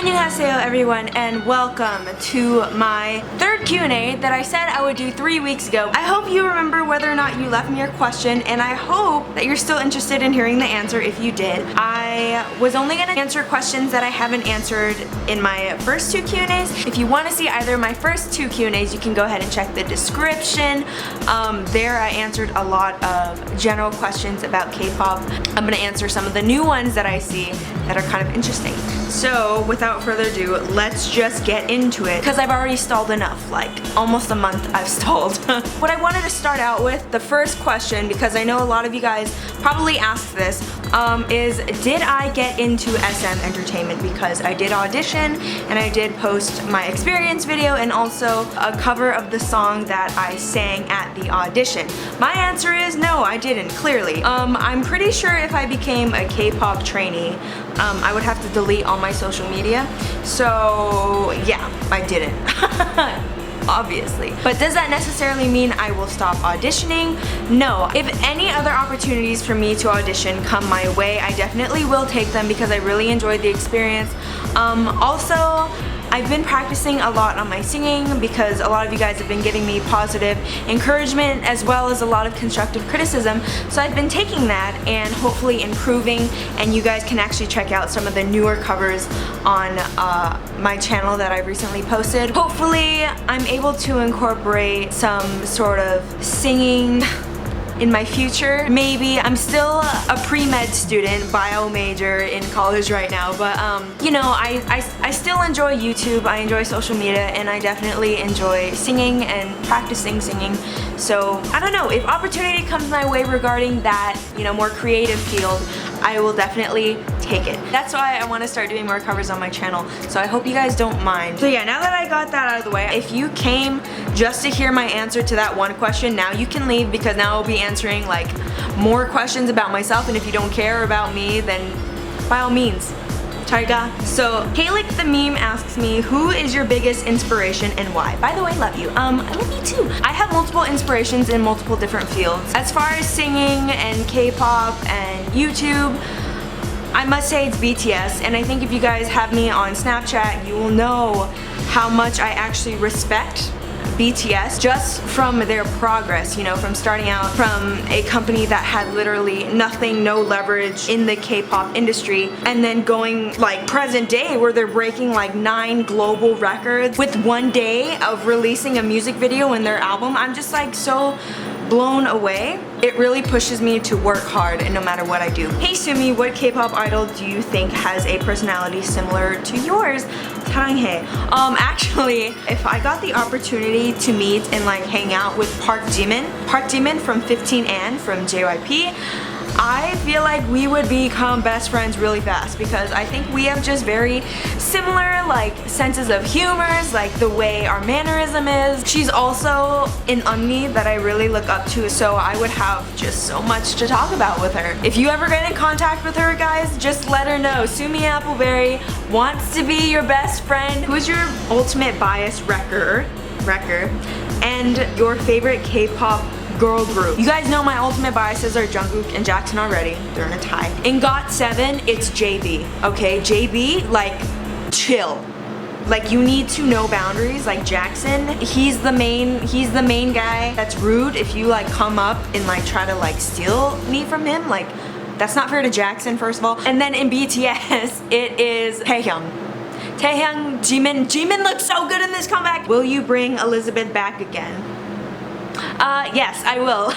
Annyeonghaseyo everyone, and welcome to my third Q&A that I said I would do 3 weeks ago. I hope you remember whether or not you left me your question, and I hope that you're still interested in hearing the answer if you did. I was only going to answer questions that I haven't answered in my first two Q&As. If you want to see either of my first two Q&As, you can go ahead and check the description. There I answered a lot of general questions about K-pop. I'm going to answer some of the new ones that I see that are kind of interesting. So without further ado, let's just get into it, because I've already stalled enough, like almost a month I've stalled. What I wanted to start out with, the first question, because I know a lot of you guys probably asked this, is did I get into SM Entertainment? Because I did audition and I did post my experience video and also a cover of the song that I sang at the audition. My answer is no, I didn't, clearly. I'm pretty sure if I became a K-pop trainee, I would have to delete all my social media. So yeah, I didn't. Obviously. But does that necessarily mean I will stop auditioning? No. If any other opportunities for me to audition come my way, I definitely will take them because I really enjoyed the experience. Also, I've been practicing a lot on my singing because a lot of you guys have been giving me positive encouragement as well as a lot of constructive criticism. So I've been taking that and hopefully improving, and you guys can actually check out some of the newer covers on my channel that I've recently posted. Hopefully I'm able to incorporate some sort of singing in my future. Maybe. I'm still a pre-med student, bio major in college right now, but you know, I still enjoy YouTube, I enjoy social media, and I definitely enjoy singing and practicing singing. So I don't know, if opportunity comes my way regarding that, you know, more creative field, I will definitely take it. That's why I want to start doing more covers on my channel, so I hope you guys don't mind. So yeah, now that I got that out of the way, if you came just to hear my answer to that one question, now you can leave, because now I'll be answering like more questions about myself, and if you don't care about me, then by all means, Taiga. So Kalik the meme asks me, who is your biggest inspiration and why? By the way, love you. I love you too. I have multiple inspirations in multiple different fields. As far as singing and K-pop and YouTube, I must say it's BTS, and I think if you guys have me on Snapchat, you will know how much I actually respect BTS just from their progress, you know, from starting out from a company that had literally nothing, no leverage in the K-pop industry, and then going like present day where they're breaking like 9 global records with 1 day of releasing a music video in their album. I'm just like so blown away. It really pushes me to work hard and no matter what I do. Hey Sumi, what K-pop idol do you think has a personality similar to yours? 사랑해. Actually, if I got the opportunity to meet and like hang out with Park Jimin from 15 and from JYP, I feel like we would become best friends really fast, because I think we have just very similar like senses of humors, like the way our mannerism is. She's also an 언니 that I really look up to, so I would have just so much to talk about with her. If you ever get in contact with her, guys, just let her know Sumi AppleBerry wants to be your best friend. Who's your ultimate bias wrecker and your favorite K-pop girl group? You guys know my ultimate biases are Junggook and Jackson already. They're in a tie. In GOT7, it's JB. Okay, JB, like, chill. Like, you need to know boundaries. Like Jackson, he's the main guy that's rude if you like come up and like try to like steal me from him. Like, that's not fair to Jackson, first of all. And then in BTS, it is Taehyung, Jimin. Jimin looks so good in this comeback. Will you bring Elizabeth back again? Yes, I will.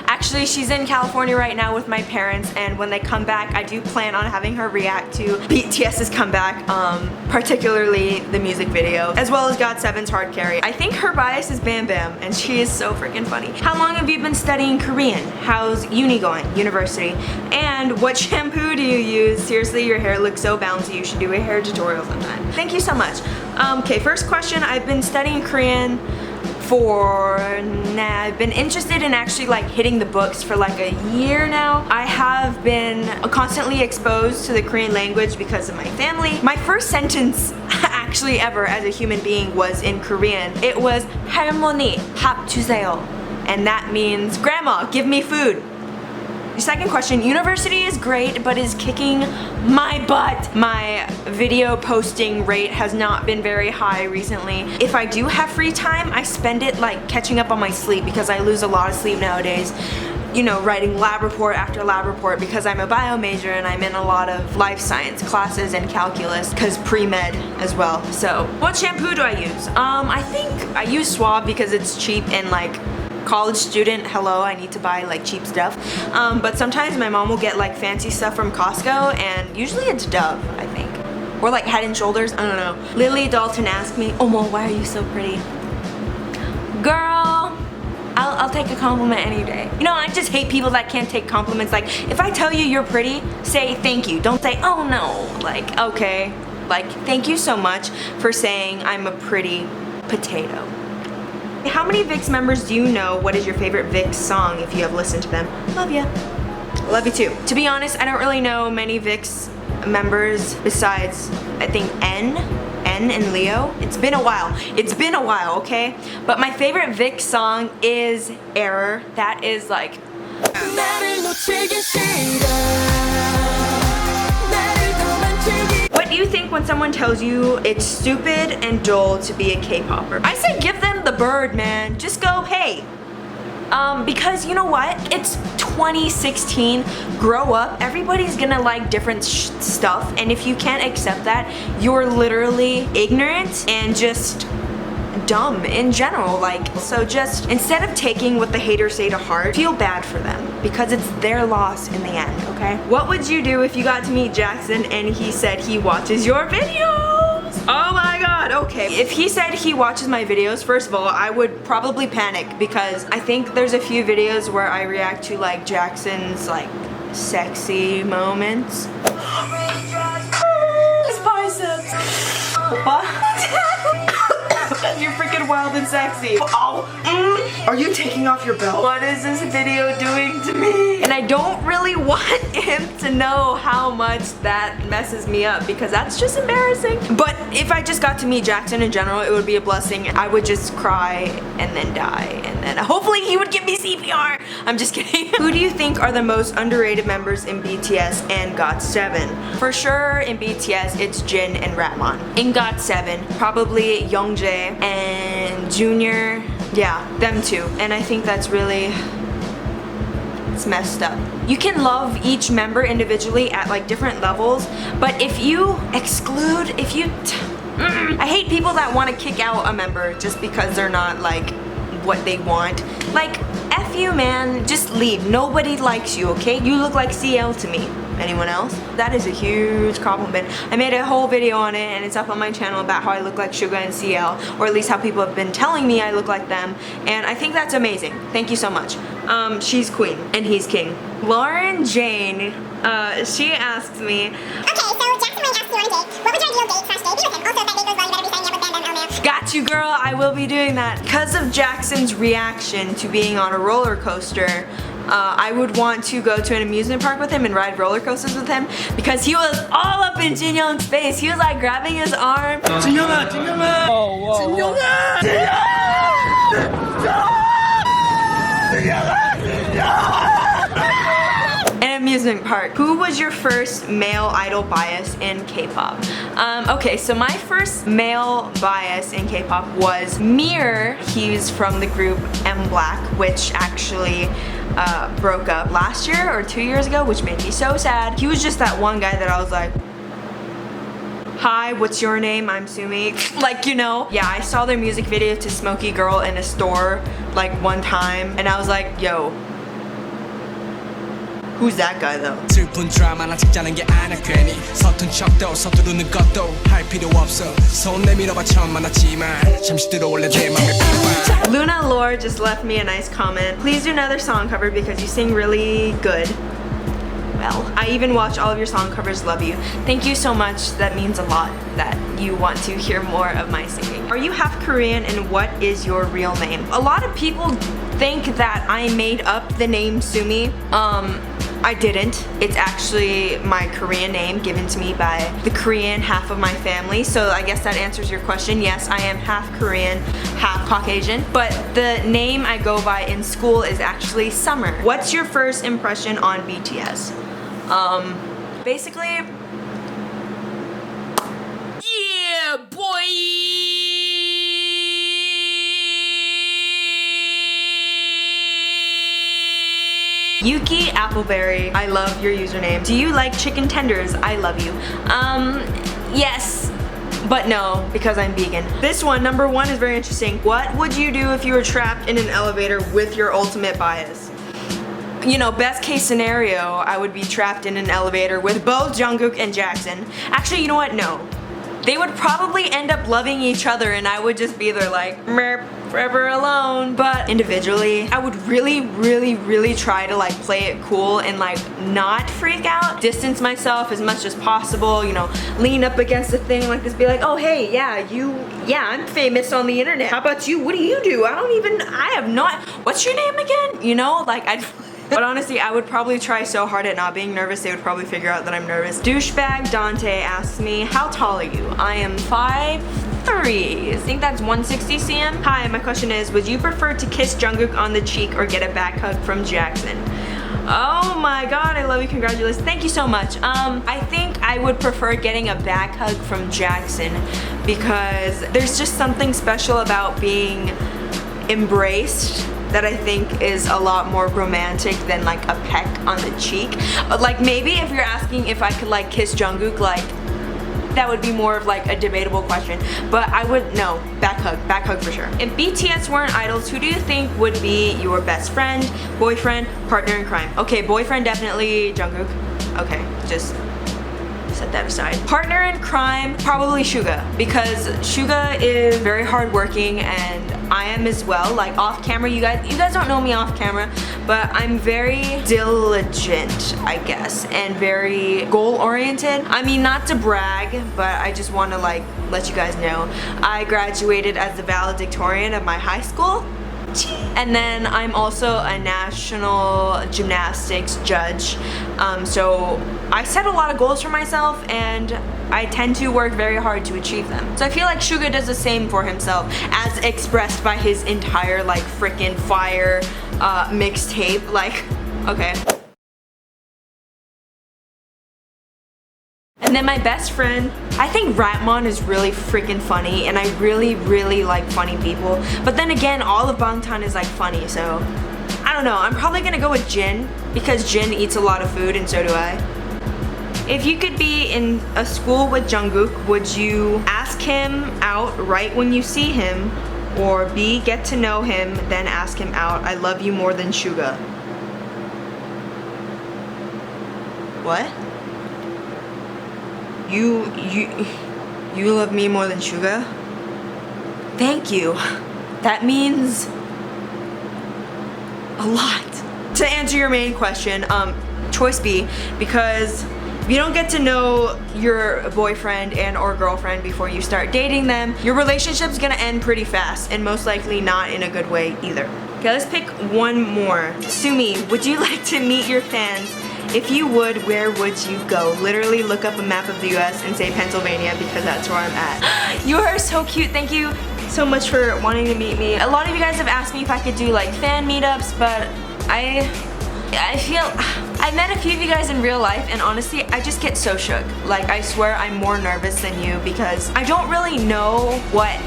Actually, she's in California right now with my parents, and when they come back, I do plan on having her react to BTS's comeback, particularly the music video, as well as GOT7's Hard Carry. I think her bias is Bam Bam, and she is so freaking funny. How long have you been studying Korean? How's uni going? University. And what shampoo do you use? Seriously, your hair looks so bouncy. You should do a hair tutorial sometime. Thank you so much. Okay, first question. I've been studying Korean I've been interested in actually like hitting the books for like a year now. I have been constantly exposed to the Korean language because of my family. My first sentence actually ever as a human being was in Korean. It was 할머니 밥 주세요, and that means grandma, give me food. Second question, university is great, but is kicking my butt. My video posting rate has not been very high recently. If I do have free time, I spend it like catching up on my sleep because I lose a lot of sleep nowadays. You know, writing lab report after lab report because I'm a bio major and I'm in a lot of life science classes and calculus because pre-med as well. So what shampoo do I use? I think I use Swab because it's cheap and like college student, hello, I need to buy like cheap stuff. But sometimes my mom will get like fancy stuff from Costco and usually it's Dove, I think. Or like Head and Shoulders, I don't know. Lily Dalton asked me, Omo, why are you so pretty? Girl, I'll take a compliment any day. You know, I just hate people that can't take compliments. Like, if I tell you you're pretty, say thank you. Don't say, oh no. Like, okay. Like, thank you so much for saying I'm a pretty potato. How many Vixx members do you know? What is your favorite Vixx song if you have listened to them? Love ya. Love you too. To be honest, I don't really know many Vixx members besides, I think, N and Leo. It's been a while, okay? But my favorite Vixx song is Error. That is like... What do you think when someone tells you it's stupid and dull to be a K-popper? I say give them the bird, man. Just go, hey. Because you know what? It's 2016. Grow up. Everybody's gonna like different stuff, and if you can't accept that, you're literally ignorant and just dumb in general. Like, so just instead of taking what the haters say to heart, feel bad for them because it's their loss in the end, okay? What would you do if you got to meet Jackson and he said he watches your videos? Oh my god, okay. If he said he watches my videos, first of all, I would probably panic because I think there's a few videos where I react to like Jackson's like sexy moments. His biceps. You're freaking wild and sexy. Oh, Are you taking off your belt? What is this video doing to me? And I don't really want him to know how much that messes me up because that's just embarrassing. But if I just got to meet Jackson in general, it would be a blessing. I would just cry and then die, and then hopefully he would give me CPR. I'm just kidding. Who do you think are the most underrated members in BTS and GOT7? For sure in BTS, it's Jin and Ratman. In GOT7, probably Youngjae and Junior, yeah, them two. And I think that's really, it's messed up. You can love each member individually at like different levels, but if you exclude, I hate people that want to kick out a member just because they're not like what they want. Like, F you, man, just leave. Nobody likes you, okay? You look like CL to me. Anyone else? That is a huge compliment. I made a whole video on it and it's up on my channel about how I look like Suga and CL, or at least how people have been telling me I look like them, and I think that's amazing. Thank you so much. She's queen and he's king. Lauren Jane, she asked me, okay, so Jackson might ask you on a date. What would your ideal date/date be with him? Also, if that date goes well, you better be signing up with them, oh no. Got you, girl, I will be doing that. Because of Jackson's reaction to being on a roller coaster, I would want to go to an amusement park with him and ride roller coasters with him because he was all up in Jin Young's face. He was like grabbing his arm. Jin Young! Jin Young! Oh, Jin Young! An amusement park. Who was your first male idol bias in K-pop? Okay, so my first male bias in K-pop was Mir. He's from the group M Black, which actually broke up last year or 2 years ago, which made me so sad. He was just that one guy that I was like, hi, what's your name? I'm Sumi. Like, you know. Yeah, I saw their music video to Smoky Girl in a store like one time and I was like, yo, who's that guy though? 슬픈 드라마나 찍자는 게 아니야 괜히 서툰 척도 서두르는 것도 할 필요 없어 손 내밀어봐 처음 만났지만 잠시 들어올래 내 맘에 비와. Luna Lore just left me a nice comment. Please do another song cover because you sing really good. Well, I even watch all of your song covers. Love you. Thank you so much. That means a lot that you want to hear more of my singing. Are you half Korean and what is your real name? A lot of people think that I made up the name Sumi. I didn't. It's actually my Korean name given to me by the Korean half of my family. So I guess that answers your question. Yes, I am half Korean, half Caucasian. But the name I go by in school is actually Summer. What's your first impression on BTS? Basically, yeah, boy! Yuki AppleBerry, I love your username. Do you like chicken tenders? I love you. Yes, but no, because I'm vegan. This one, number 1, is very interesting. What would you do if you were trapped in an elevator with your ultimate bias? You know, best case scenario, I would be trapped in an elevator with both Junggook and Jackson. Actually, you know what? No. They would probably end up loving each other and I would just be there like, merp, forever alone. But individually, I would really try to like play it cool and like not freak out. Distance myself as much as possible, you know, lean up against a thing like this, be like, oh hey, yeah, I'm famous on the internet. How about you? What do you do? I have not, what's your name again? You know, like but honestly, I would probably try so hard at not being nervous, they would probably figure out that I'm nervous. Douchebag Dante asks me, how tall are you? I am 5'3". I think that's 160 cm. Hi, my question is, would you prefer to kiss Junggook on the cheek or get a back hug from Jackson? Oh my god, I love you, congratulations. Thank you so much. I think I would prefer getting a back hug from Jackson because there's just something special about being embraced that I think is a lot more romantic than like a peck on the cheek. Like maybe if you're asking if I could like kiss Junggook, like that would be more of like a debatable question. But I would, no, back hug for sure. If BTS weren't idols, who do you think would be your best friend, boyfriend, partner in crime? Okay, boyfriend definitely Junggook. Okay, just set that aside. Partner in crime, probably Suga, because Suga is very hardworking and I am as well. Like off camera, you guys don't know me off camera, but I'm very diligent, I guess, and very goal-oriented. I mean, not to brag, but I just want to like let you guys know. I graduated as the valedictorian of my high school. And then I'm also a national gymnastics judge. So I set a lot of goals for myself and I tend to work very hard to achieve them. So I feel like Suga does the same for himself as expressed by his entire like frickin' fire mixtape. Like, okay. And then my best friend, I think Ratmon is really freaking funny and I really like funny people. But then again, all of Bangtan is like funny, so I don't know. I'm probably gonna go with Jin because Jin eats a lot of food and so do I. If you could be in a school with Junggook, would you ask him out right when you see him or B, get to know him, then ask him out? I love you more than Suga. What? You love me more than Suga? Thank you. That means a lot. To answer your main question, choice B, because if you don't get to know your boyfriend and or girlfriend before you start dating them, your relationship's gonna end pretty fast and most likely not in a good way either. Okay, let's pick one more. Sumi, would you like to meet your fans? If you would, where would you go? Literally look up a map of the US and say Pennsylvania because that's where I'm at. You are so cute. Thank you so much for wanting to meet me. A lot of you guys have asked me if I could do like fan meetups, but I feel I met a few of you guys in real life and honestly I just get so shook. Like I swear I'm more nervous than you because I don't really know what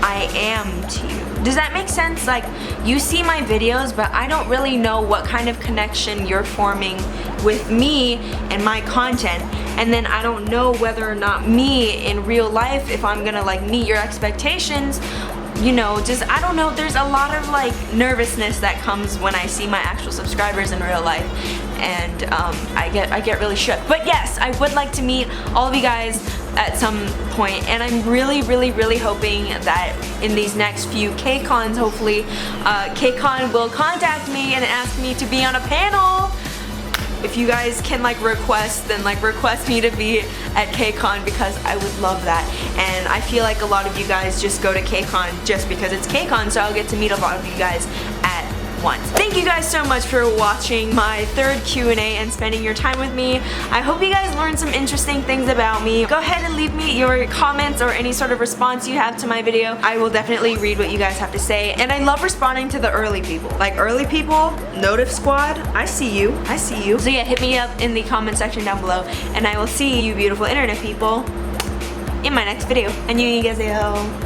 I am to you. Does that make sense? Like you see my videos but I don't really know what kind of connection you're forming with me and my content, and then I don't know whether or not me in real life, if I'm gonna like meet your expectations. You know, just I don't know, there's a lot of like nervousness that comes when I see my actual subscribers in real life and I get really shook. But yes, I would like to meet all of you guys at some point and I'm really hoping that in these next few KCONs, hopefully KCON will contact me and ask me to be on a panel. If you guys can like request, then like request me to be at KCON because I would love that. And I feel like a lot of you guys just go to KCON just because it's KCON, so I'll get to meet a lot of you guys at once. Thank you guys so much for watching my third Q&A and spending your time with me. I hope you guys learned some interesting things about me. Go ahead and leave me your comments or any sort of response you have to my video. I will definitely read what you guys have to say. And I love responding to the early people. Like early people, Notif Squad, I see you. I see you. So yeah, hit me up in the comment section down below and I will see you beautiful internet people in my next video. 안녕히 계세요.